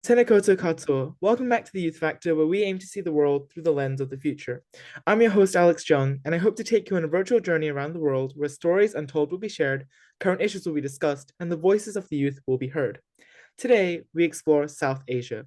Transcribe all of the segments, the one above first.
Tenekoto Katsuo. Welcome back to the Youth Factor, where we aim to see the world through the lens of the future. I'm your host, Alex Jung, and I hope to take you on a virtual journey around the world where stories untold will be shared, current issues will be discussed, and the voices of the youth will be heard. Today, we explore South Asia.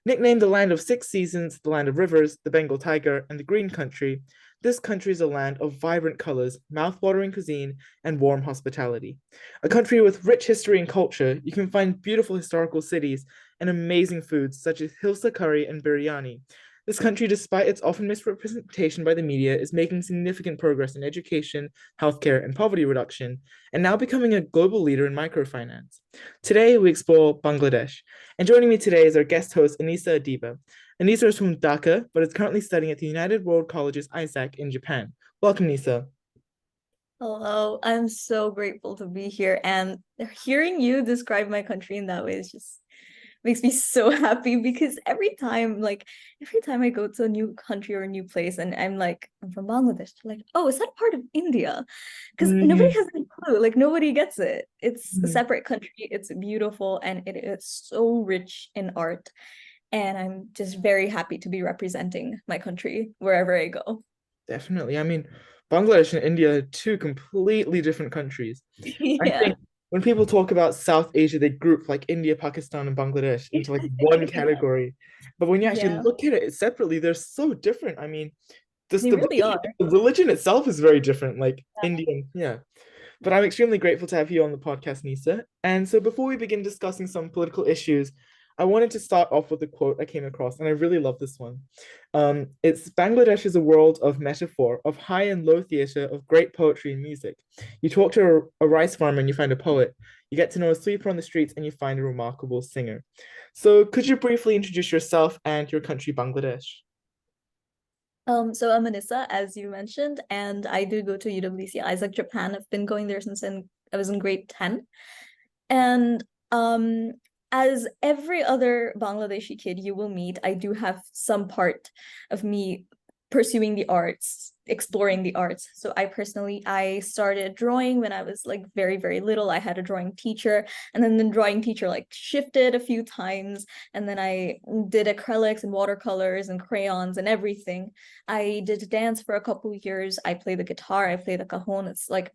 Nicknamed the land of six seasons, the land of rivers, the Bengal tiger, and the green country, this country is a land of vibrant colors, mouth-watering cuisine, and warm hospitality. A country with rich history and culture, you can find beautiful historical cities and amazing foods such as hilsa curry and biryani. This country, despite its often misrepresentation by the media, is making significant progress in education, healthcare, and poverty reduction, and now becoming a global leader in microfinance. Today, we explore Bangladesh, and joining me today is our guest host, Anisa Adiba. Anisa is from Dhaka, but is currently studying at the United World College's ISAK in Japan. Welcome, Nisa. Hello, I'm so grateful to be here. And hearing you describe my country in that way is just makes me so happy because every time I go to a new country or a new place and I'm from Bangladesh, they're like, oh, is that part of India? Because nobody Mhm. has any clue, like nobody gets it. It's a Mhm. separate country, it's beautiful, and it is so rich in art. And I'm just very happy to be representing my country wherever I go. Definitely. I mean, Bangladesh and India are two completely different countries. I Yeah. think when people talk about South Asia, they group like India, Pakistan, and Bangladesh into like one Yeah. category. But when you actually Yeah, look at it separately, they're so different. I mean, this they really are. the religion itself is very different, like Indian, yeah. But I'm extremely grateful to have you on the podcast, Nisa. And so before we begin discussing some political issues, I wanted to start off with a quote I came across, and I really love this one. It's Bangladesh is a world of metaphor, of high and low theatre, of great poetry and music. You talk to a rice farmer and you find a poet. You get to know a sweeper on the streets and you find a remarkable singer. So could you briefly introduce yourself and your country, Bangladesh? So I'm Anissa, as you mentioned, and I do go to UWC ISAK Japan. I've been going there since I was in grade 10. And as every other Bangladeshi kid you will meet, I do have some part of me pursuing the arts, exploring the arts. So I started drawing when I was like very, very little. I had a drawing teacher, and then the drawing teacher like shifted a few times, and then I did acrylics and watercolors and crayons and everything. I did dance for a couple of years. I play the guitar, I play the cajon. It's like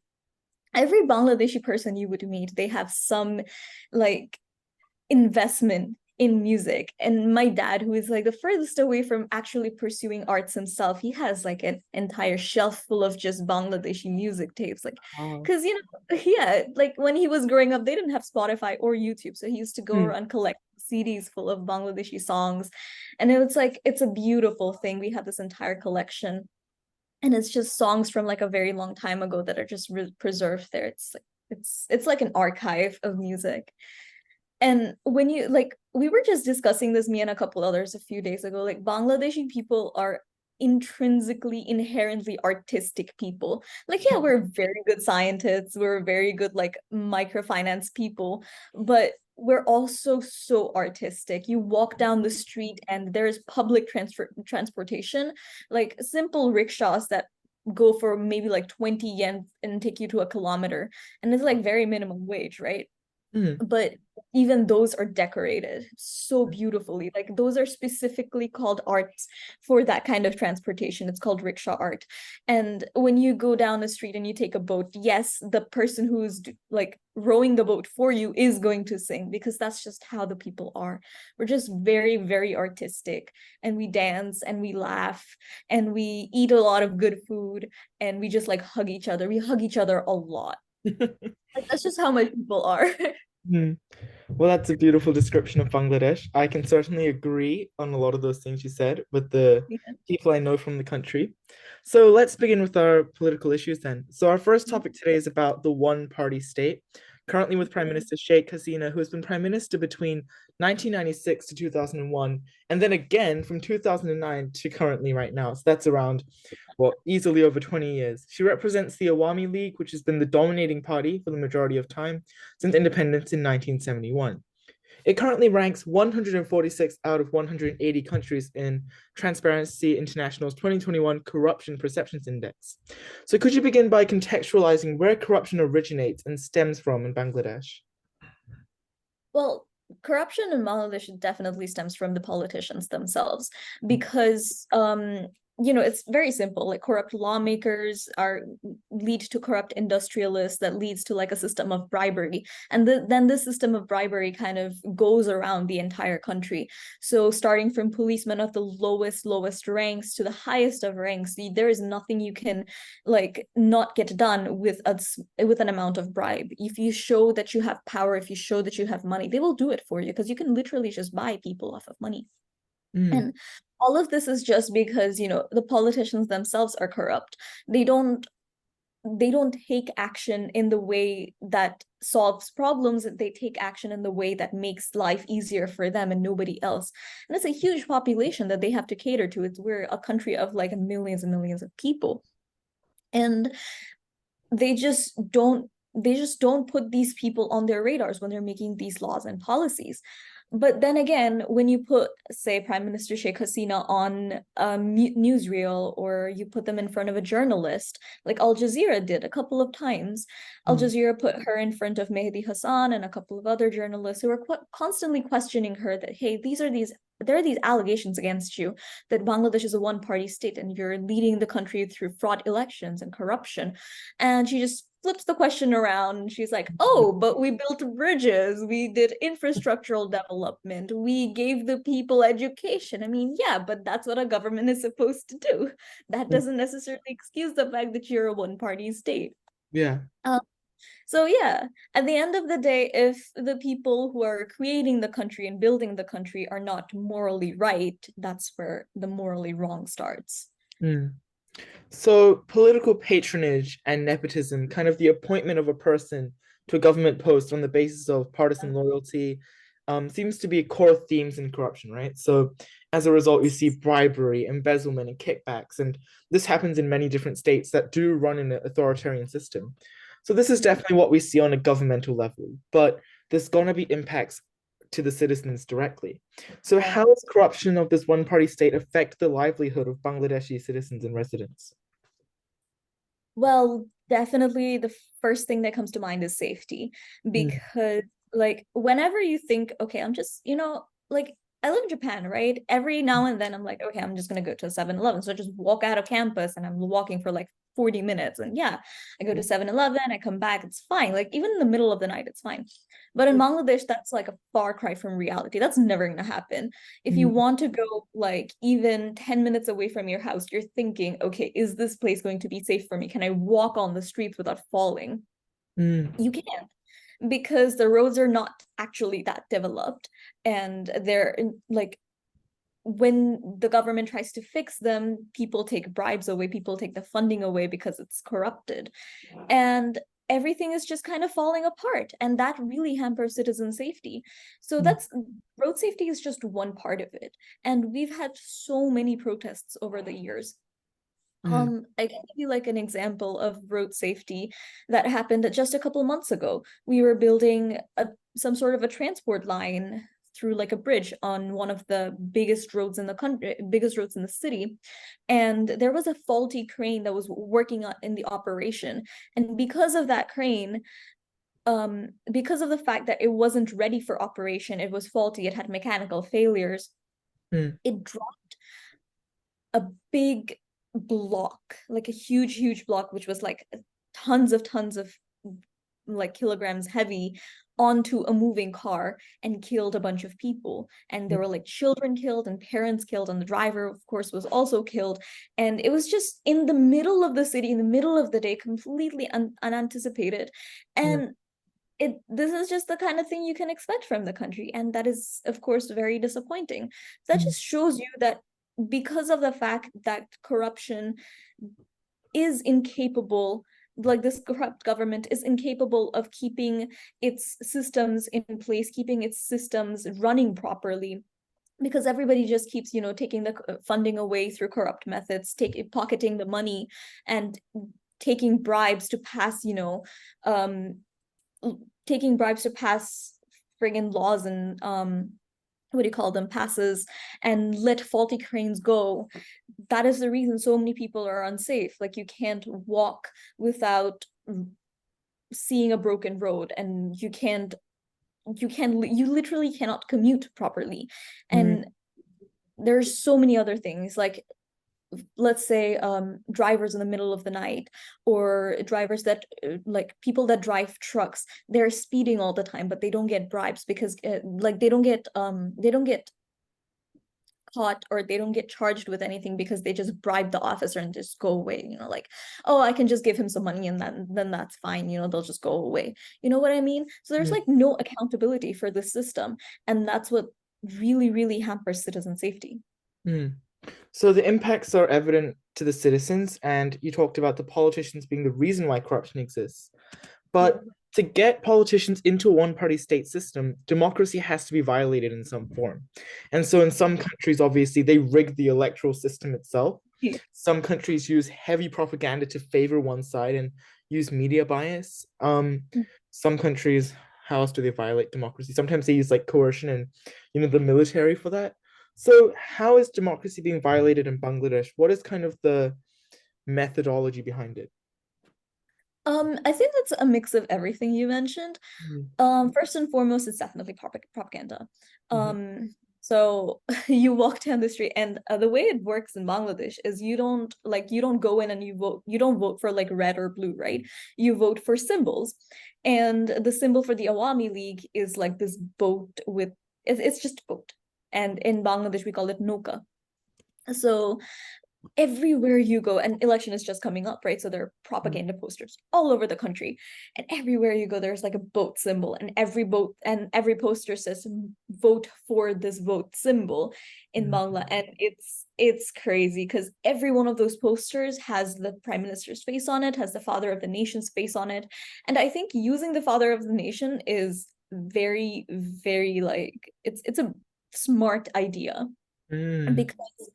every Bangladeshi person you would meet, they have some like investment in music. And my dad, who is like the furthest away from actually pursuing arts himself, he has like an entire shelf full of just Bangladeshi music tapes. Like, Oh. because yeah, like when he was growing up, they didn't have Spotify or YouTube. So he used to go Hmm. around collect CDs full of Bangladeshi songs. And it was like, it's a beautiful thing. We have this entire collection, and it's just songs from like a very long time ago that are just preserved there. It's like an archive of music. And when you like we were just discussing this, me and a couple others, a few days ago, like Bangladeshi people are intrinsically inherently artistic people. Like, yeah, we're very good scientists, we're very good like microfinance people, but we're also so artistic. You walk down the street and there's public transportation, like simple rickshaws that go for maybe like 20 yen and take you to a kilometer, and it's like very minimum wage, right? Hmm. But even those are decorated so beautifully. Like those are specifically called arts for that kind of transportation. It's called rickshaw art. And when you go down the street and you take a boat, yes, the person who's like rowing the boat for you is going to sing, because that's just how the people are. We're just very, very artistic, and we dance and we laugh and we eat a lot of good food, and we just like hug each other. We hug each other a lot. Like that's just how my people are. Hmm. Well, that's a beautiful description of Bangladesh. I can certainly agree on a lot of those things you said with the Yeah. people I know from the country. So let's begin with our political issues then. So our first topic today is about the one-party state, currently with Prime Minister Sheikh Hasina, who has been Prime Minister between 1996 to 2001, and then again from 2009 to currently right now. So that's around, well, easily over 20 years. She represents the Awami League, which has been the dominating party for the majority of time since independence in 1971. It currently ranks 146 out of 180 countries in Transparency International's 2021 Corruption Perceptions Index. So, could you begin by contextualizing where corruption originates and stems from in Bangladesh? Well, corruption in Bangladesh definitely stems from the politicians themselves because it's very simple. Like corrupt lawmakers are lead to corrupt industrialists that leads to like a system of bribery. And then this system of bribery kind of goes around the entire country. So starting from policemen of the lowest ranks to the highest of ranks, there is nothing you can like not get done with an amount of bribe. If you show that you have power, if you show that you have money, they will do it for you because you can literally just buy people off of money. Mm, And all of this is just because, the politicians themselves are corrupt. They don't take action in the way that solves problems. They take action in the way that makes life easier for them and nobody else. And it's a huge population that they have to cater to. We're a country of like millions and millions of people. And they just don't put these people on their radars when they're making these laws and policies. But then again, when you put, say, Prime Minister Sheikh Hasina on a newsreel, or you put them in front of a journalist, like Al Jazeera did a couple of times, Al mm, Jazeera put her in front of Mehdi Hassan and a couple of other journalists who were constantly questioning her that, hey, there are these allegations against you that Bangladesh is a one-party state and you're leading the country through fraud elections and corruption. And she just flips the question around and she's like, oh, but we built bridges, we did infrastructural development, we gave the people education. I mean, yeah, but that's what a government is supposed to do. That mm, doesn't necessarily excuse the fact that you're a one-party state. yeah. um, so yeah, at the end of the day, if the people who are creating the country and building the country are not morally right, that's where the morally wrong starts. Mm. So, political patronage and nepotism, kind of the appointment of a person to a government post on the basis of partisan loyalty, seems to be core themes in corruption, right? So, as a result, you see bribery, embezzlement, and kickbacks. And this happens in many different states that do run in an authoritarian system. So, this is definitely what we see on a governmental level, but there's going to be impacts to the citizens directly. So, Yeah. how does corruption of this one party state affect the livelihood of Bangladeshi citizens and residents? Well, definitely the first thing that comes to mind is safety. Mm, Because, like, whenever you think, okay, I'm just, like, I live in Japan, right? Every now and then I'm like, okay, I'm just gonna go to a 7-Eleven. So I just walk out of campus and I'm walking for like 40 minutes. And yeah, I go to 7-Eleven, I come back, it's fine. Like, even in the middle of the night, it's fine. But in Bangladesh, that's like a far cry from reality. That's never gonna happen. If you mm, want to go like even 10 minutes away from your house, you're thinking, okay, is this place going to be safe for me? Can I walk on the streets without falling? mm, You can't, because the roads are not actually that developed. And they're like, when the government tries to fix them, people take bribes away, people take the funding away because it's corrupted. And everything is just kind of falling apart, and that really hampers citizen safety. So mm, that's road safety is just one part of it, and we've had so many protests over the years. mm, I can give you like an example of road safety that happened just a couple of months ago. We were building some sort of a transport line through like a bridge on one of the biggest roads in the country, biggest roads in the city. And there was a faulty crane that was working in the operation. And because of that crane, because of the fact that it wasn't ready for operation, it was faulty, it had mechanical failures, mm, it dropped a big block, like a huge block, which was like tons of like kilograms heavy, onto a moving car and killed a bunch of people. And there were like children killed and parents killed, and the driver, of course, was also killed. And it was just in the middle of the city, in the middle of the day, completely unanticipated. mm, And this is just the kind of thing you can expect from the country, and that is of course very disappointing. That mm, just shows you that because of the fact that corruption is incapable, like this corrupt government is incapable of keeping its systems in place, keeping its systems running properly, because everybody just keeps taking the funding away through corrupt methods, pocketing the money, and taking bribes to pass um taking bribes to pass friggin' laws and what do you call them, passes, and let faulty cranes go. That is the reason so many people are unsafe. Like, you can't walk without seeing a broken road, and you can't you literally cannot commute properly. Mm, And there's so many other things, like let's say drivers in the middle of the night, or drivers that like people that drive trucks, they're speeding all the time, but they don't get bribes because like they don't get caught, or they don't get charged with anything because they just bribe the officer and just go away, like, oh, I can just give him some money and then that's fine, they'll just go away. You know what I mean? So there's mm, like no accountability for the system, and that's what really, really hampers citizen safety. mm. So the impacts are evident to the citizens, and you talked about the politicians being the reason why corruption exists. Yeah. But to get politicians into a one-party state system, democracy has to be violated in some form. And so in some countries, obviously, they rig the electoral system itself. Yeah. Some countries use heavy propaganda to favor one side and use media bias. Some countries, how else do they violate democracy? Sometimes they use like coercion and the military for that. So how is democracy being violated in Bangladesh? What is kind of the methodology behind it? I think that's a mix of everything you mentioned. Mhm, First and foremost, it's definitely propaganda. mhm, So you walk down the street, and the way it works in Bangladesh is you don't go in and you vote. You don't vote for like red or blue, right? You vote for symbols, and the symbol for the Awami League is like this boat with it's just a boat, and in Bangladesh we call it noka. So everywhere you go, and election is just coming up, right? So there are mhm, propaganda posters all over the country, and everywhere you go there's like a boat symbol, and every poster says vote for this vote symbol in mhm, Bangla. And it's crazy because every one of those posters has the prime minister's face on it, has the father of the nation's face on it. And I think using the father of the nation is very, very, like, it's a smart idea, mm, because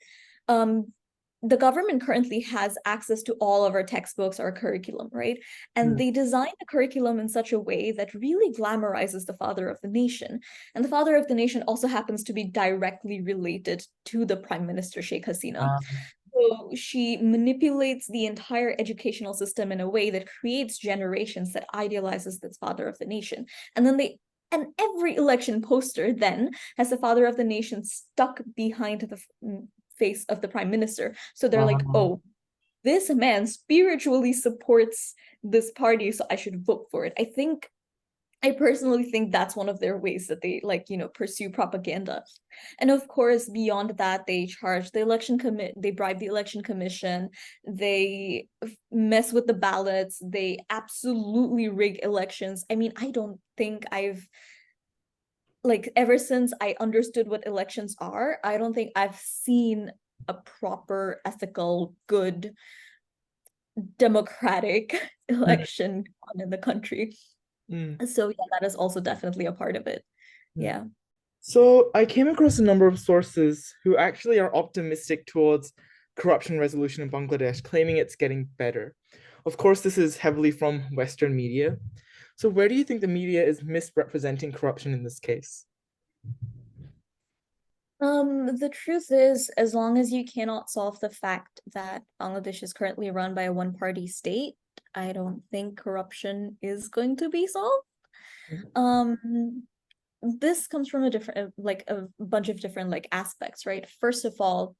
um the government currently has access to all of our textbooks, our curriculum, right? And mm, they design the curriculum in such a way that really glamorizes the father of the nation. And the father of the nation also happens to be directly related to the Prime Minister Sheikh Hasina. uh, So she manipulates the entire educational system in a way that creates generations that idealizes this father of the nation. And then and every election poster then has the father of the nation stuck behind the face of the prime minister. So they're like, uh, oh, this man spiritually supports this party, so I should vote for it. I personally think that's one of their ways that they, like, pursue propaganda. And of course, beyond that, they charge the they bribe the election commission, they mess with the ballots, they absolutely rig elections. I mean, I don't think I've, like, ever since I understood what elections are, I don't think I've seen a proper, ethical, good, democratic mm, election on in the country. mm, So yeah, that is also definitely a part of it. mm. Yeah. So I came across a number of sources who actually are optimistic towards corruption resolution in Bangladesh, claiming it's getting better. Of course, this is heavily from Western media. So where do you think the media is misrepresenting corruption in this case? The truth is, as long as you cannot solve the fact that Bangladesh is currently run by a one-party state, I don't think corruption is going to be solved. Mhm, Um, this comes from a different, like, a bunch of different, like, aspects, right? First of all,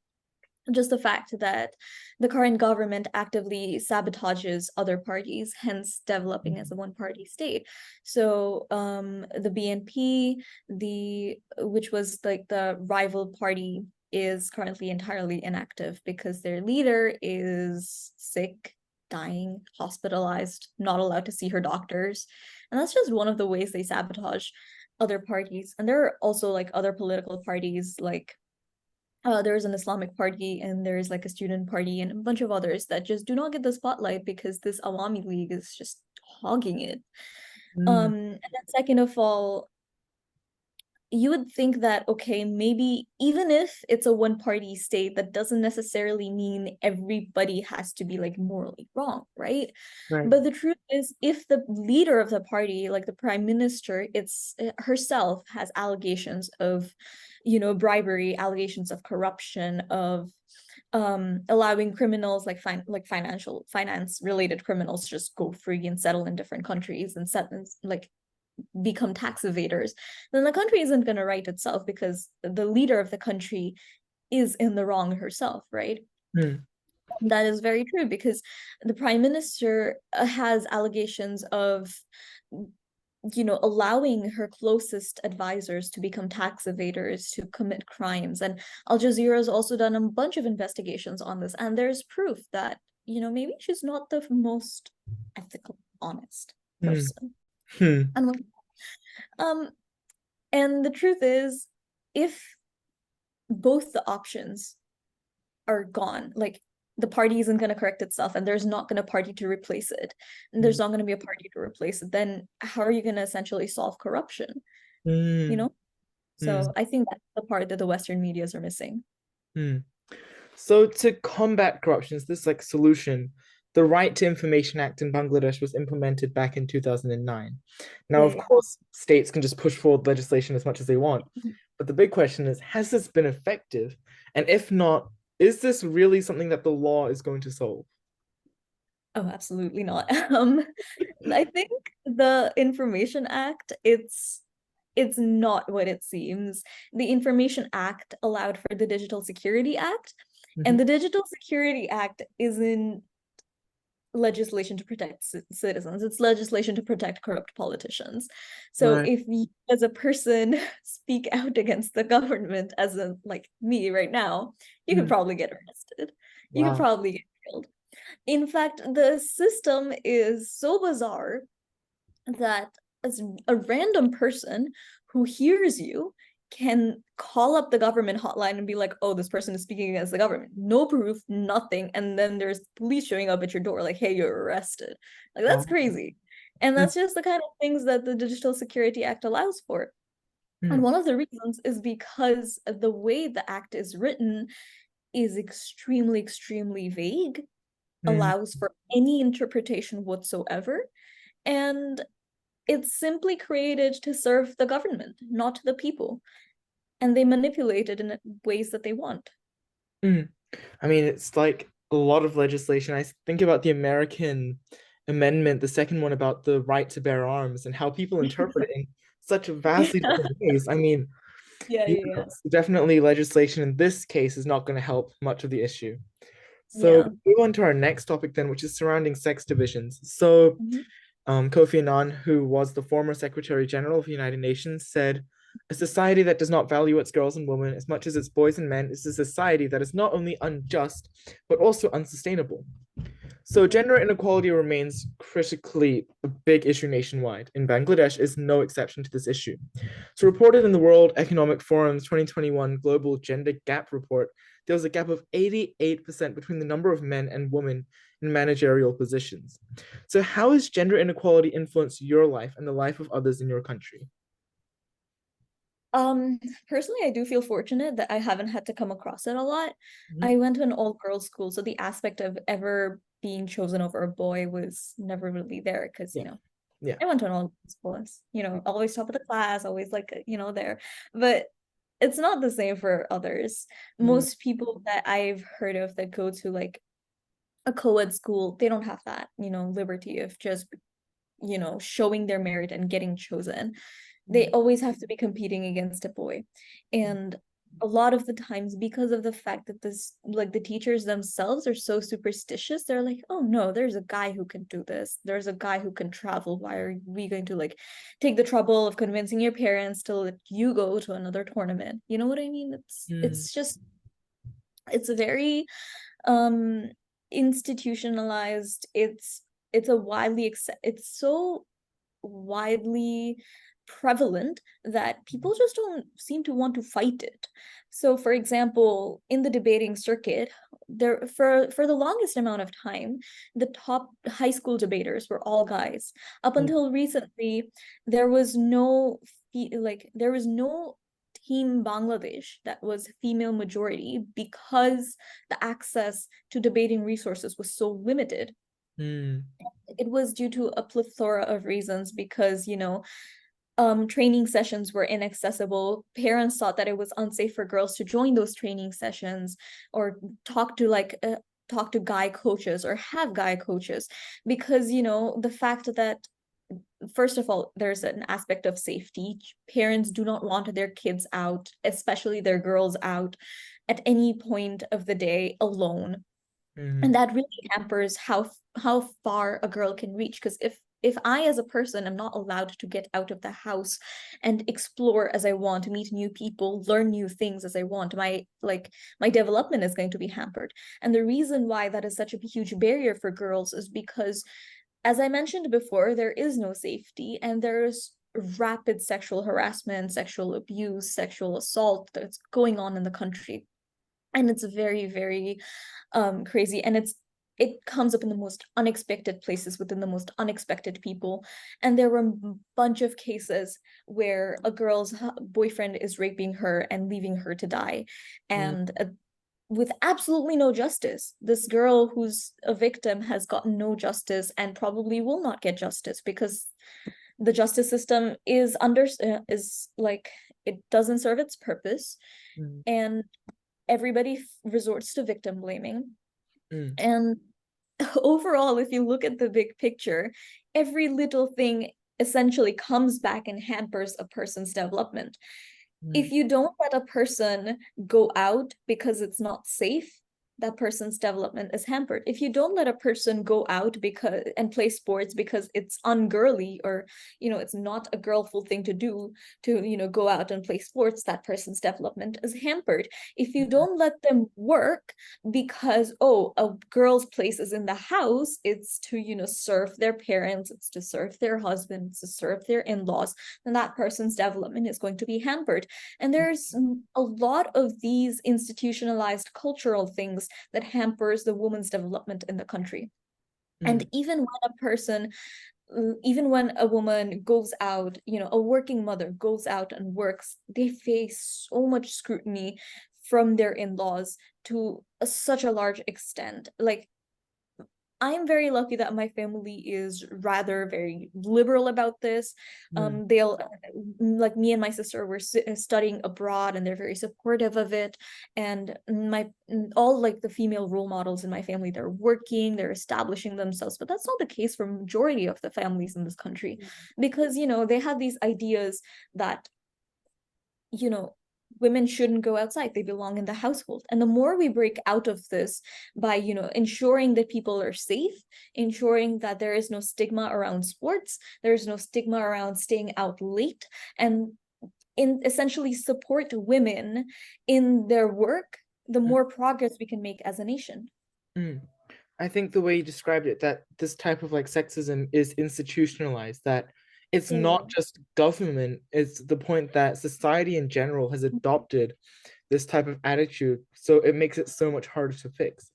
just the fact that the current government actively sabotages other parties, hence developing as a one-party state. So the BNP, which was like the rival party, is currently entirely inactive because their leader is sick, dying, hospitalized, not allowed to see her doctors. And that's just one of the ways they sabotage other parties. And there are also like other political parties, like there's an Islamic party, and there's like a student party and a bunch of others that just do not get the spotlight because this Awami League is just hogging it. mm, And then second of all, you would think that, okay, maybe even if it's a one-party state, that doesn't necessarily mean everybody has to be like morally wrong, right? right. But the truth is, if the leader of the party, like the prime minister, it's herself, has allegations of, bribery, allegations of corruption, of allowing criminals, like financial finance related criminals, just go free and settle in different countries, and set like become tax evaders, then the country isn't going to right itself because the leader of the country is in the wrong herself, right? Mm. That is very true because the prime minister has allegations of, allowing her closest advisors to become tax evaders, to commit crimes. And Al Jazeera has also done a bunch of investigations on this. And there's proof that, maybe she's not the most ethical, honest Mm. person. Hmm. And um, and the truth is, if both the options are gone, like the party isn't going to correct itself and there's not going to party to replace it, and there's Mm. not going to be a party to replace it, then how are you going to essentially solve corruption? you Mm. know Mm. so I think that's the part that the Western medias are missing. Mm. So to combat corruption, is this like solution? The Right to Information Act in Bangladesh was implemented back in 2009. Now, of Yeah, course, states can just push forward legislation as much as they want. yeah. But the big question is, has this been effective? And if not, is this really something that the law is going to solve? Oh, absolutely not. I think the Information Act, it's not what it seems. The Information Act allowed for the Digital Security Act, and Mhm. the Digital Security Act isn't legislation to protect citizens. It's legislation to protect corrupt politicians. So Right. if you as a person speak out against the government, as in like me right now, you could Mm. probably get arrested. You could Wow. probably get killed. In fact, the system is so bizarre that as a random person who hears you can call up the government hotline and be like, oh, this person is speaking against the government. No proof, nothing. And then there's police showing up at your door, like, hey, you're arrested. Like, that's Wow. crazy. And Mm. that's just the kind of things that the Digital Security Act allows for. And Mm. one of the reasons is because the way the act is written is extremely, extremely vague, Mm. allows for any interpretation whatsoever. And it's simply created to serve the government, not the people. And they manipulate it in ways that they want. Mm. I mean, it's like a lot of legislation. I think about the American amendment, the second one about the right to bear arms and how people interpret it in such vastly Yeah, different ways. I mean, yeah, yeah. definitely legislation in this case is not going to help much of the issue. So Yeah. move on to our next topic then, which is surrounding sex divisions. So Mhm. Kofi Annan, who was the former Secretary General of the United Nations, said, a society that does not value its girls and women as much as its boys and men is a society that is not only unjust, but also unsustainable. So gender inequality remains critically a big issue nationwide, and Bangladesh is no exception to this issue. So reported in the World Economic Forum's 2021 Global Gender Gap Report, there was a gap of 88% between the number of men and women in managerial positions. So how has gender inequality influenced your life and the life of others in your country? Um, Personally, I do feel fortunate that I haven't had to come across it a lot. Mhm. I went to an all-girls school, so the aspect of ever being chosen over a boy was never really there because, Yeah. Yeah. I went to an all school, always top of the class, always like, there. But it's not the same for others. Mm. Most people that I've heard of that go to like a co-ed school, they don't have that, liberty of just, showing their merit and getting chosen. They Mm. always have to be competing against a boy. And a lot of the times, because of the fact that this, like the teachers themselves are so superstitious, they're like, oh no, there's a guy who can do this. There's a guy who can travel. Why are we going to like take the trouble of convincing your parents to let you go to another tournament? You know what I mean? Mm. It's just it's very um institutionalized. It's so widely prevalent that people just don't seem to want to fight it. So for example, in the debating circuit, there for the longest amount of time, the top high school debaters were all guys. Up Mm. until recently, there was no there was no team Bangladesh that was female majority because the access to debating resources was so limited. Mm. It was due to a plethora of reasons because, training sessions were inaccessible. Parents thought that it was unsafe for girls to join those training sessions or talk to guy coaches or have guy coaches because, the fact that first of all, there's an aspect of safety. Parents do not want their kids out, especially their girls out, at any point of the day alone. And Mm, that really hampers how far a girl can reach. Because if I as a person am not allowed to get out of the house and explore as I want, meet new people, learn new things as I want, my development is going to be hampered. And the reason why that is such a huge barrier for girls is because, as I mentioned before, there is no safety, and there's rapid sexual harassment, sexual abuse, sexual assault that's going on in the country. And it's very, very crazy. And it comes up in the most unexpected places within the most unexpected people. And there were a bunch of cases where a girl's boyfriend is raping her and leaving her to die. mm, And with absolutely no justice. This girl who's a victim has gotten no justice and probably will not get justice, because the justice system is like, it doesn't serve its purpose, mm, and everybody resorts to victim blaming. mm, And overall, if you look at the big picture, every little thing essentially comes back and hampers a person's development. mm. If you don't let a person go out because it's not safe, that person's development is hampered. If you don't let a person go out because and play sports because it's ungirly, or it's not a girlful thing to do, to go out and play sports, that person's development is hampered. If you don't let them work because, oh, a girl's place is in the house, it's to serve their parents, it's to serve their husband, it's to serve their in-laws, then that person's development is going to be hampered. And there's a lot of these institutionalized cultural things that hampers the woman's development in the country. And Mm, even when a woman goes out, a working mother goes out and works, they face so much scrutiny from their in-laws to such a large extent. Like, I'm very lucky that my family is rather very liberal about this. mm, They'll like, me and my sister were studying abroad, and they're very supportive of it. And all like the female role models in my family, they're working, they're establishing themselves. But that's not the case for majority of the families in this country, because they have these ideas that you know women shouldn't go outside, they belong in the household. And the more we break out of this by ensuring that people are safe, ensuring that there is no stigma around sports, there is no stigma around staying out late, and in essentially support women in their work, the mm, more progress we can make as a nation. mm. I think the way you described it, that this type of like sexism is institutionalized, that it's not Mm. just government, it's the point that society in general has adopted this type of attitude, so it makes it so much harder to fix.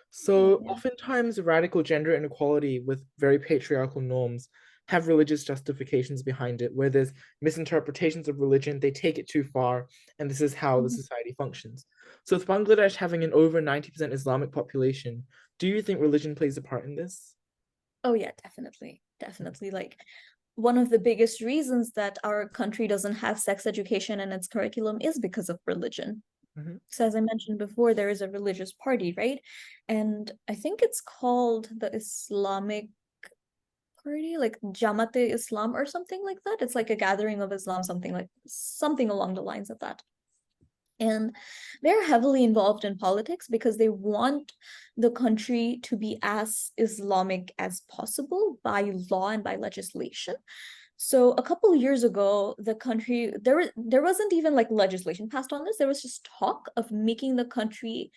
So Yeah. oftentimes radical gender inequality with very patriarchal norms have religious justifications behind it, where there's misinterpretations of religion, they take it too far, and this is how the Mhm. society functions. So with Bangladesh having an over 90% Islamic population, do you think religion plays a part in this? Oh yeah, definitely. Like, one of the biggest reasons that our country doesn't have sex education in its curriculum is because of religion. Mhm. So as I mentioned before, there is a religious party, right? And I think it's called the Islamic Party, like Jamate Islam or something like that. It's like a gathering of Islam, something along the lines of that. And they're heavily involved in politics because they want the country to be as Islamic as possible by law and by legislation. So a couple of years ago, the country there wasn't even like legislation passed on this. There was just talk of making the country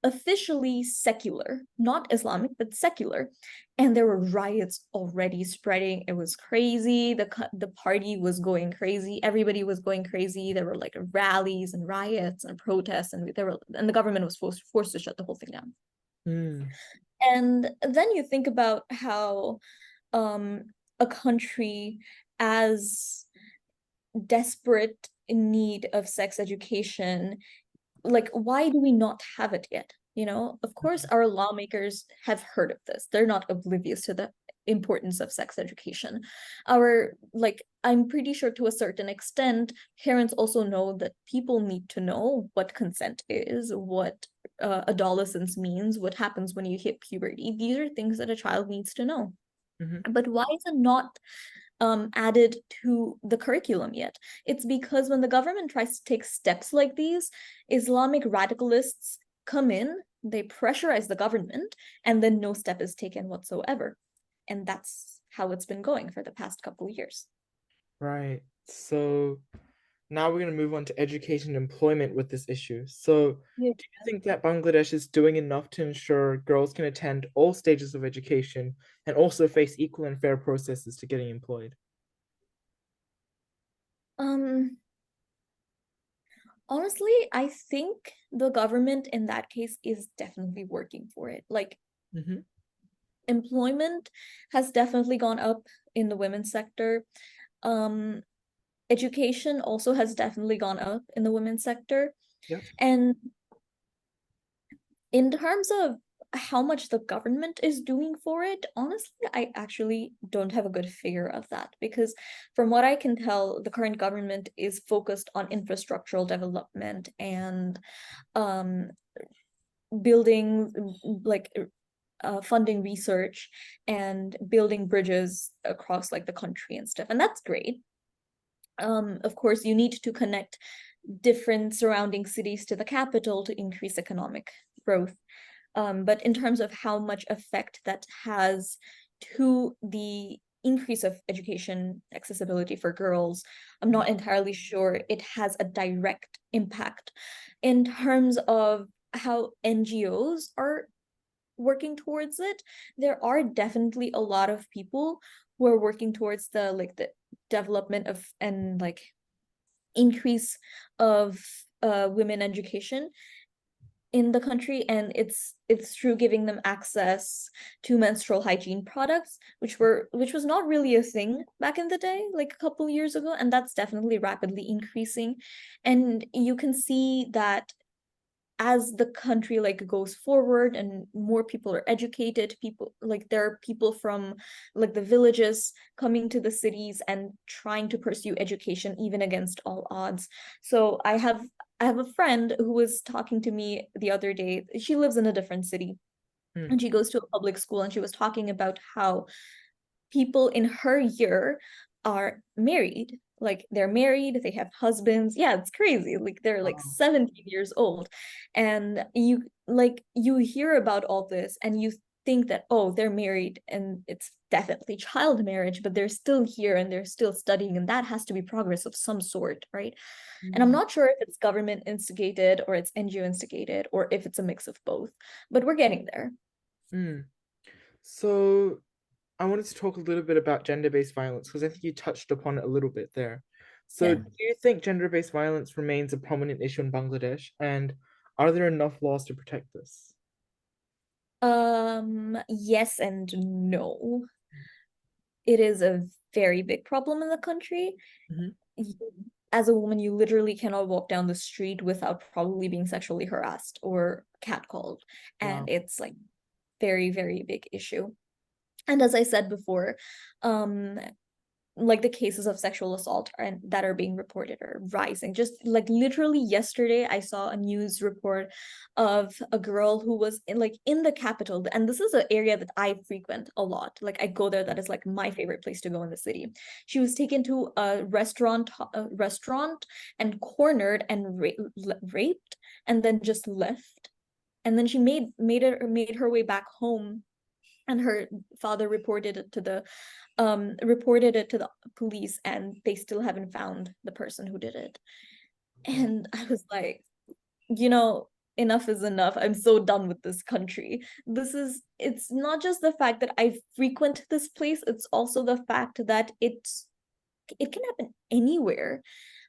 officially secular, not Islamic, but secular. And there were riots already spreading. It was crazy. The party was going crazy. Everybody was going crazy. There were like rallies and riots and protests, and the government was forced to shut the whole thing down. Mm, And then you think about how um, a country as desperate in need of sex education, like, why do we not have it yet? Of course our lawmakers have heard of this, they're not oblivious to the importance of sex education. I'm pretty sure to a certain extent parents also know that people need to know what consent is, what adolescence means, what happens when you hit puberty. These are things that a child needs to know. Mhm. But why is it not added to the curriculum yet? It's because when the government tries to take steps like these, Islamic radicalists come in, they pressurize the government, and then no step is taken whatsoever. And that's how it's been going for the past couple of years. Right. So now we're going to move on to education and employment with this issue. So, Yeah. do you think that Bangladesh is doing enough to ensure girls can attend all stages of education and also face equal and fair processes to getting employed? Um, Honestly, I think the government in that case is definitely working for it. Like, Hmm. employment has definitely gone up in the women's sector. Um, Education also has definitely gone up in the women's sector. Yep. And in terms of how much the government is doing for it, honestly, I actually don't have a good figure of that because from what I can tell, the current government is focused on infrastructural development and um, building like funding research and building bridges across like the country and stuff. And that's great. Of course, you need to connect different surrounding cities to the capital to increase economic growth. But in terms of how much effect that has to the increase of education accessibility for girls, I'm not entirely sure it has a direct impact. In terms of how NGOs are working towards it, there are definitely a lot of people who are working towards the development of and like increase of women education in the country, and it's through giving them access to menstrual hygiene products, which was not really a thing back in the day, like a couple years ago, and that's definitely rapidly increasing. And you can see that as the country like goes forward and more people are educated, people like there are people from like the villages coming to the cities and trying to pursue education even against all odds. So I have a friend who was talking to me the other day. She lives in a different city Mm. and she goes to a public school, and she was talking about how people in her year are married. Like they're married, they have husbands. Yeah, it's crazy. Like they're like Wow. 17 years old. And you hear about all this and you think that, oh, they're married and it's definitely child marriage, but they're still here and they're still studying, and that has to be progress of some sort, right? And I'm Mm. not sure if it's government instigated or it's NGO instigated or if it's a mix of both, but we're getting there. Mm. So, I wanted to talk a little bit about gender-based violence because I think you touched upon it a little bit there. So, Yeah. do you think gender-based violence remains a prominent issue in Bangladesh, and are there enough laws to protect this? Yes and no. It is a very big problem in the country. Hmm. As a woman, you literally cannot walk down the street without probably being sexually harassed or catcalled. And Wow. it's like very, very big issue. And as I said before, um, like the cases of sexual assault and that are being reported are rising. Just like literally yesterday I saw a news report of a girl who was in the capital, and this is an area that I frequent a lot. Like I go there, that is like my favorite place to go in the city. She was taken to a restaurant and cornered and raped and then just left, and then she made her way back home, and her father reported it to the police, and they still haven't found the person who did it. Wow. And I was like, you know, enough is enough. I'm so done with this country. It's not just the fact that I frequent this place, it's also the fact that it can happen anywhere.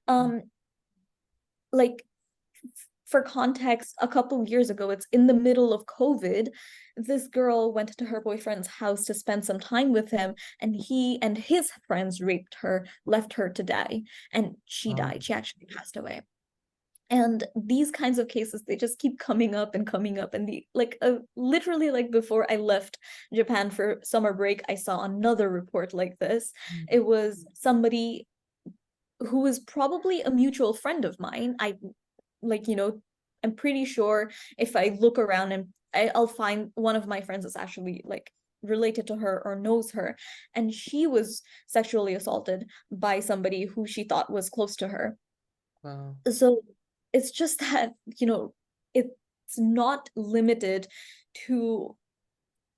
Um, like for context, a couple years ago, it's in the middle of COVID, this girl went to her boyfriend's house to spend some time with him, and he and his friends raped her, left her to die, and she Wow. died. She actually passed away. And these kinds of cases, they just keep coming up and coming up. And literally, like before I left Japan for summer break, I saw another report like this. It was somebody who was probably a mutual friend of mine. Like, I'm pretty sure if I look around and I'll find one of my friends is actually like related to her or knows her, and she was sexually assaulted by somebody who she thought was close to her. Wow. So it's just that, it's not limited to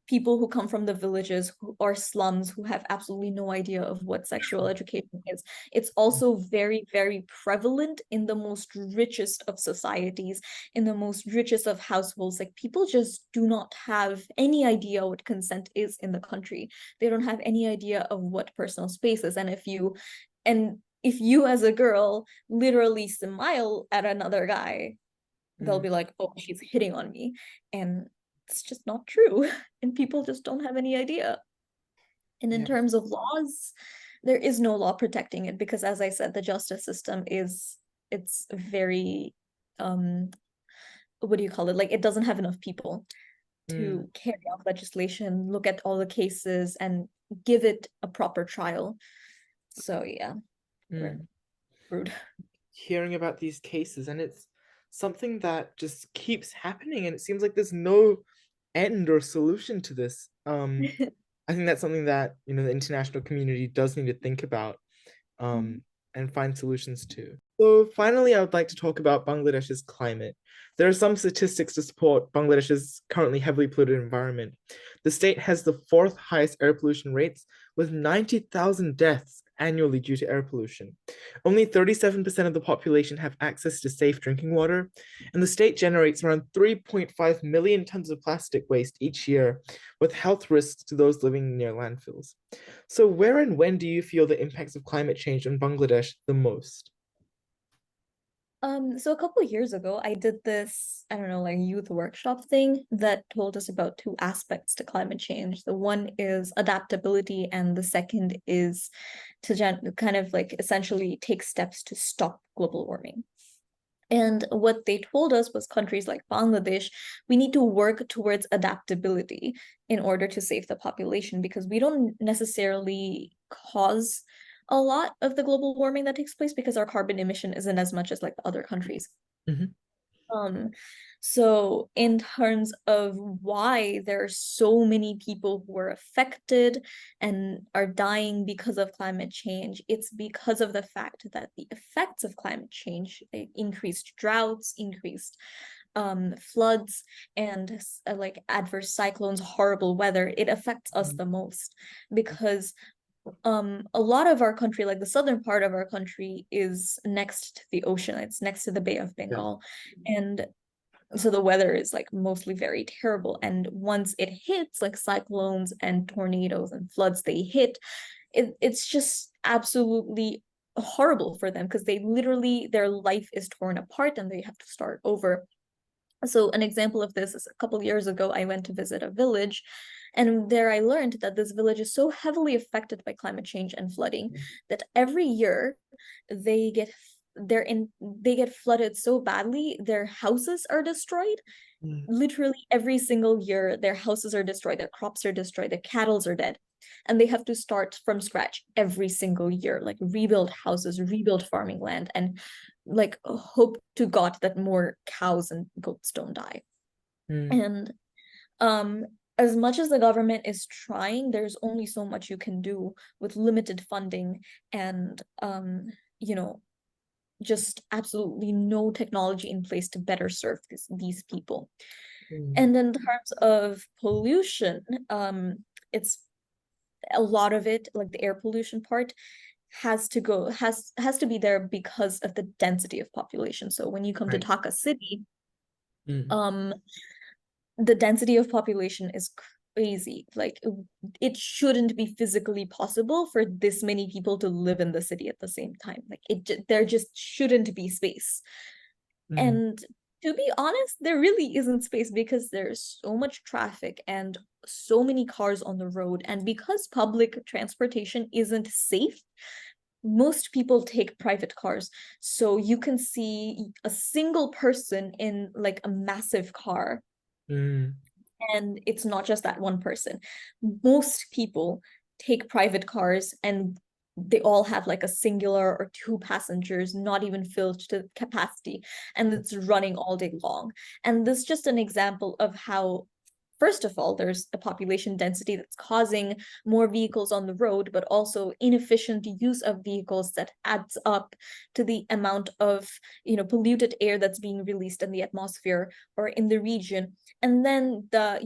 people who come from the villages or slums who have absolutely no idea of what sexual education is. It's also very, very prevalent in the most richest of societies, in the most richest of households. Like, people just do not have any idea what consent is in the country. They don't have any idea of what personal space is. And if you as a girl literally smile at another guy, they'll be like, oh, she's hitting on me. And it's just not true. And people just don't have any idea. And in Yeah. terms of laws, there is no law protecting it because, as I said, the justice system it's very, what do you call it? Like, it doesn't have enough people Mm. to carry out legislation, look at all the cases, and give it a proper trial. So yeah, we're Mm. rude. Hearing about these cases, and it's something that just keeps happening, and it seems like there's no end or solution to this. I think that's something that, the international community does need to think about, and find solutions to. So finally, I would like to talk about Bangladesh's climate. There are some statistics to support Bangladesh's currently heavily polluted environment. The state has the fourth highest air pollution rates, with 90,000 deaths annually due to air pollution. Only 37% of the population have access to safe drinking water, and the state generates around 3.5 million tons of plastic waste each year, with health risks to those living near landfills. So, where and when do you feel the impacts of climate change in Bangladesh the most? So a couple of years ago, I did this, I don't know, like youth workshop thing that told us about two aspects to climate change. The one is adaptability, and the second is to kind of like essentially take steps to stop global warming. And what they told us was countries like Bangladesh, we need to work towards adaptability in order to save the population because we don't necessarily cause a lot of the global warming that takes place because our carbon emission isn't as much as like the other countries. Mhm. Um, so in terms of why there are so many people who are affected and are dying because of climate change, it's because of the fact that the effects of climate change, increased droughts, increased floods, and like adverse cyclones, horrible weather, it affects us the most because a lot of our country, like the southern part of our country, is next to the ocean. It's next to the Bay of Yeah. Bengal. And so the weather is like mostly very terrible. And once it hits, like cyclones and tornadoes and floods, they hit, it's just absolutely horrible for them because they literally, their life is torn apart and they have to start over. So an example of this is a couple years ago, I went to visit a village, and there I learned that this village is so heavily affected by climate change and flooding that every year they get they get flooded so badly, their houses are destroyed. Mm. Literally every single year, their houses are destroyed, their crops are destroyed, their cattle are dead. And they have to start from scratch every single year, like rebuild houses, rebuild farming land, and like hope to God that more cows and goats don't die. Mm. And um, as much as the government is trying, there's only so much you can do with limited funding and you know, just absolutely no technology in place to better serve these people. Mm. And in terms of pollution, it's a lot of it, like the air pollution part, has to be there because of the density of population. So when you come to Right. Dhaka city, Mm. um, the density of population is crazy. Like, it shouldn't be physically possible for this many people to live in the city at the same time. Like, there just shouldn't be space. Mm. And to be honest, there really isn't space because there's so much traffic and so many cars on the road. And because public transportation isn't safe, most people take private cars. So you can see a single person in like a massive car, Mm. and it's not just that one person. Most people take private cars, and they all have like a singular or two passengers, not even filled to capacity, and it's running all day long. And this is just an example of how first of all, there's a population density that's causing more vehicles on the road, but also inefficient use of vehicles that adds up to the amount of, polluted air that's being released in the atmosphere or in the region. And then the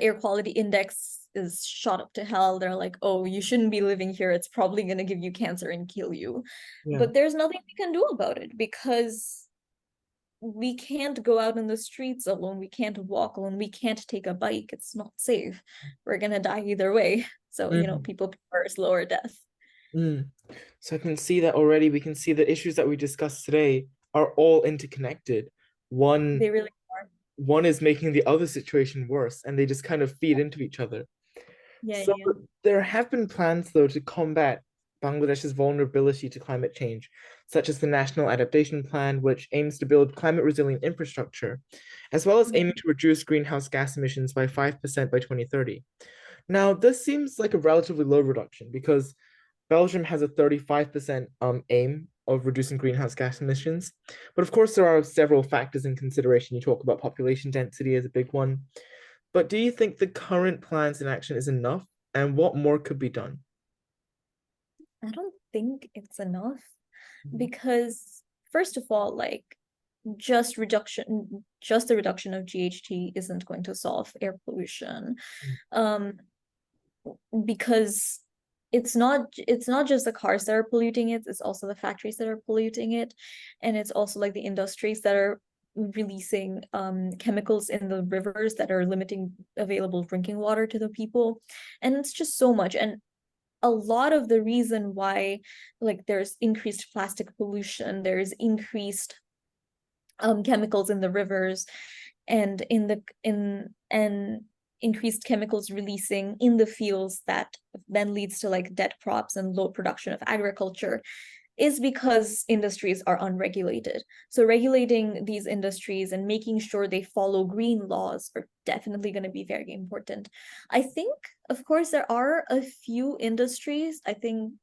air quality index is shot up to hell. They're like, oh, you shouldn't be living here. It's probably going to give you cancer and kill you. Yeah. But there's nothing we can do about it because we can't go out in the streets alone. We can't walk alone. We can't take a bike. It's not safe. We're going to die either way. So, Mm, people prefer slower death. mm. So I can see that already. We can see the issues that we discussed today are all interconnected. One They really are. one is making the other situation worse, and they just kind of feed into each other. Yeah, So yeah, yeah. there have been plans, though, to combat Bangladesh's vulnerability to climate change, such as the National Adaptation Plan, which aims to build climate resilient infrastructure, as well as Yeah. aiming to reduce greenhouse gas emissions by 5% by 2030. Now, this seems like a relatively low reduction because Belgium has a 35% aim of reducing greenhouse gas emissions. But of course, there are several factors in consideration. You talk about population density as a big one. But do you think the current plans in action is enough? And what more could be done? I don't think it's enough Mhm. because, first of all, like, just the reduction of GHG isn't going to solve air pollution. Um, because it's not just the cars that are polluting it, it's also the factories that are polluting it, and it's also like the industries that are releasing chemicals in the rivers that are limiting available drinking water to the people. And it's just so much. And a lot of the reason why, like, there's increased plastic pollution, there's increased chemicals in the rivers and and increased chemicals releasing in the fields that then leads to like dead crops and low production of agriculture, is because industries are unregulated. So regulating these industries and making sure they follow green laws are definitely going to be very important. I think, of course, there are a few industries. I think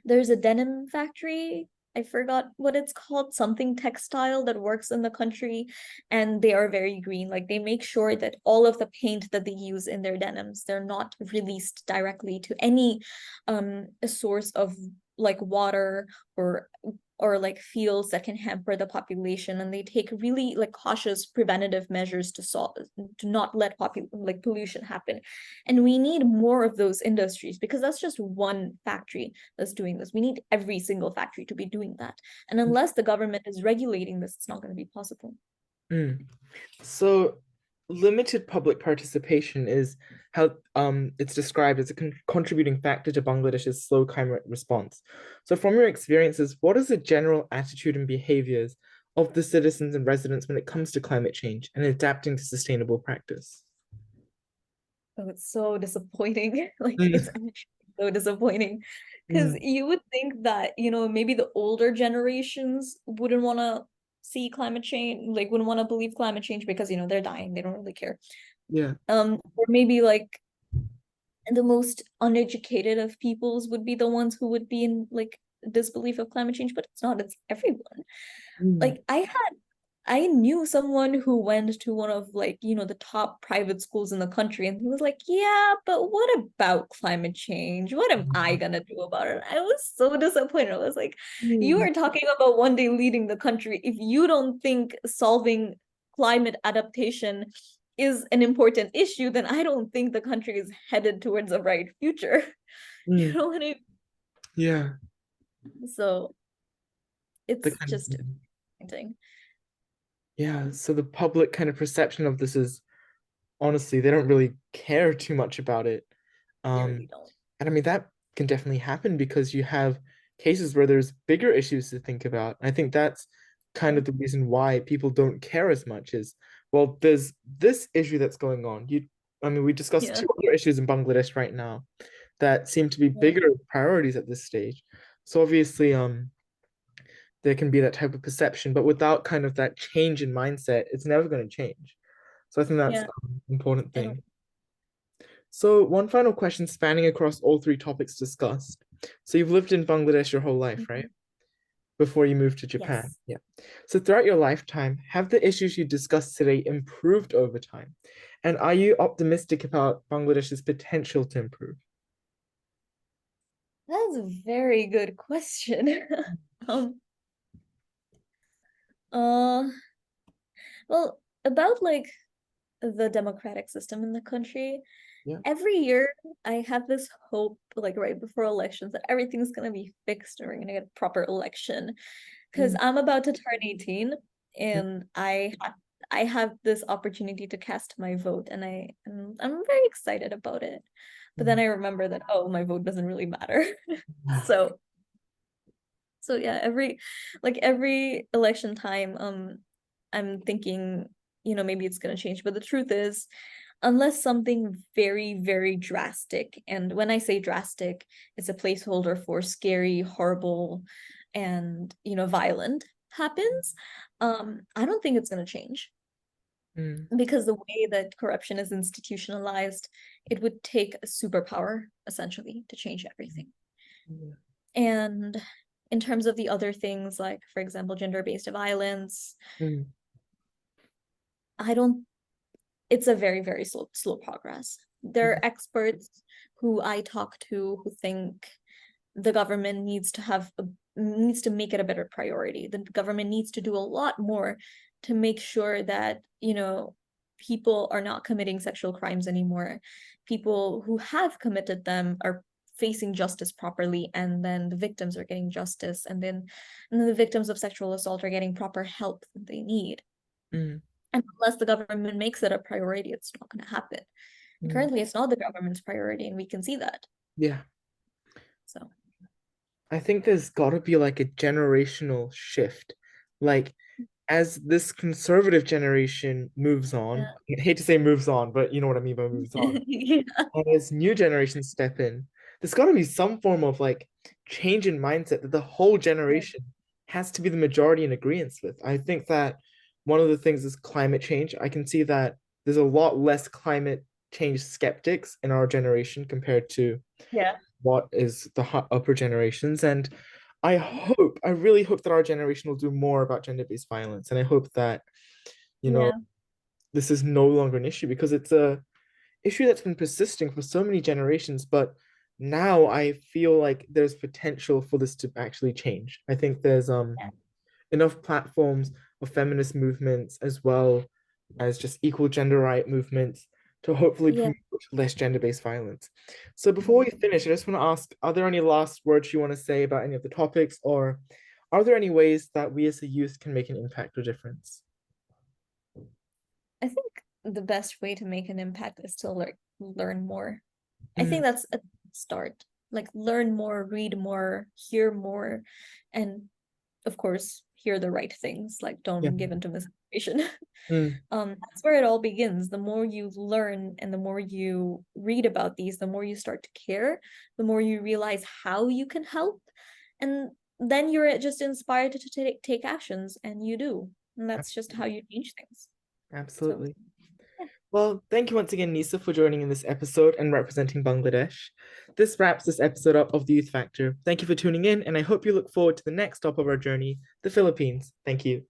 there's a denim factory. I forgot what it's called, something textile that works in the country, and they are very green. Like, they make sure that all of the paint that they use in their denims, they're not released directly to any a source of like water or like fields that can hamper the population, and they take really like cautious preventative measures to not let like pollution happen. And we need more of those industries because that's just one factory that's doing this. We need every single factory to be doing that, and unless the government is regulating this, it's not going to be possible. Mm. So limited public participation is how it's described as a contributing factor to Bangladesh's slow climate response. So from your experiences, what is the general attitude and behaviors of the citizens and residents when it comes to climate change and adapting to sustainable practice? Oh, it's so disappointing. Like, it's Mm, actually so disappointing because mm, you would think that, maybe the older generations wouldn't want to see climate change, like wouldn't want to believe climate change because, they're dying. They don't really care. yeah. Or maybe like the most uneducated of peoples would be the ones who would be in like disbelief of climate change, but it's not, it's everyone. Mm, Like, I knew someone who went to one of like, the top private schools in the country, and he was like, yeah, but what about climate change? What am I gonna do about it? I was so disappointed. I was like, you mm, are talking about one day leading the country. If you don't think solving climate adaptation is an important issue, then I don't think the country is headed towards a bright future. You mm, know what I mean? yeah. So The it's kind of just disappointing. yeah. So the public kind of perception of this is honestly, they don't really care too much about it. They Um, really don't. and I mean, that can definitely happen because you have cases where there's bigger issues to think about. I think that's kind Yeah. of the reason why people don't care as much is, well, there's this issue that's going on. I mean, we discussed Yeah. two other issues in Bangladesh right now that seem to be Yeah. bigger priorities at this stage. So obviously, there can be that type of perception, but without kind of that change in mindset, it's never going to change. So I think that's Yeah. an important I don't. thing. So, one final question spanning across all three topics discussed. So, you've lived in Bangladesh your whole life, right? before you moved to Japan. Yes. Yeah. So throughout your lifetime, have the issues you discussed today improved over time? And are you optimistic about Bangladesh's potential to improve? That's a very good question. Um, uh, well, about like the democratic system in the country, Yeah. every year I have this hope, like right before elections, that everything's gonna be fixed and we're gonna get a proper election. Because Mm, I'm about to turn 18 mm, and I have this opportunity to cast my vote and I'm very excited about it. But then mm. I remember that, oh, my vote doesn't really matter. So yeah, every election time, I'm thinking, maybe it's gonna change. But the truth is, unless something very, very drastic, and when I say drastic, it's a placeholder for scary, horrible, and violent happens, I don't think it's gonna change. Mm, Because the way that corruption is institutionalized, it would take a superpower essentially to change everything. yeah. And in terms of the other things, like, for example, gender-based violence, Mm, I don't, it's a very, very slow progress. There mm, are experts who I talk to who think the government needs to make it a better priority. The government needs to do a lot more to make sure that, people are not committing sexual crimes anymore. People who have committed them are facing justice properly, and then the victims are getting justice, and then the victims of sexual assault are getting proper help that they need. mm, And unless the government makes it a priority, it's not going to happen. And mm. currently, it's not the government's priority, and we can see that. Yeah. So, I think there's got to be like a generational shift. Like, as this conservative generation moves on, yeah. I hate to say moves on, but you know what I mean by moves on. Yeah. And as new generations step in, there's got to be some form of like change in mindset that the whole generation has to be the majority in agreement with. I think that one of the things is climate change. I can see that there's a lot less climate change skeptics in our generation compared to Yeah. what is the upper generations. And I really hope that our generation will do more about gender-based violence. And I hope that, you know, Yeah. this is no longer an issue because it's a issue that's been persisting for so many generations, but now I feel like there's potential for this to actually change. I think there's Yeah. enough platforms of feminist movements as well as just equal gender right movements to hopefully Yeah. promote less gender-based violence. So before we finish, I just want to ask, are there any last words you want to say about any of the topics, or are there any ways that we as a youth can make an impact or difference? I think the best way to make an impact is to learn more. I Mm, think that's a start. Like learn more, read more, hear more, and of course, hear the right things. Like yeah. don't give into misinformation. Mm, That's where it all begins. The more you learn and the more you read about these, the more you start to care, the more you realize how you can help, and then you're just inspired to take actions, and you do. And that's just how you change things. So, absolutely. yeah. Well, thank you once again, Nisa, for joining in this episode and representing Bangladesh. This wraps this episode up of The Youth Factor. Thank you for tuning in, and I hope you look forward to the next stop of our journey, the Philippines. Thank you.